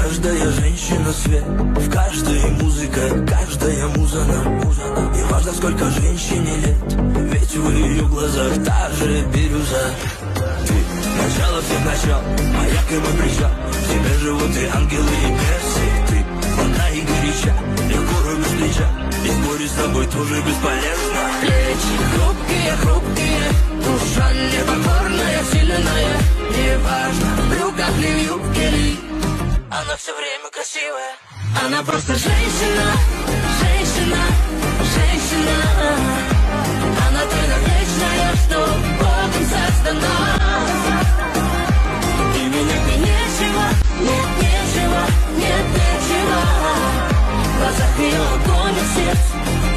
каждая женщина свет, в каждой музыка, каждая муза нам. И важно, сколько женщине лет, ведь в ее глазах та же бирюза. Ты начало всех начал, маяк и мой причал. В тебе живут и ангелы, и бесы. Ты вода и горяча, легко рубишь плеча, и спорить с тобой тоже бесполезно. Плечи хрупкие, хрупкие, душа непокорная, сильная. Неважно, в брюках ли, в юбке ли, она все время красивая. Она просто женщина, женщина, женщина. Она тайна вечная, что Богом создана. И менять мне нечего, нет нечего, нет нечего. В глазах ее огонь, сердце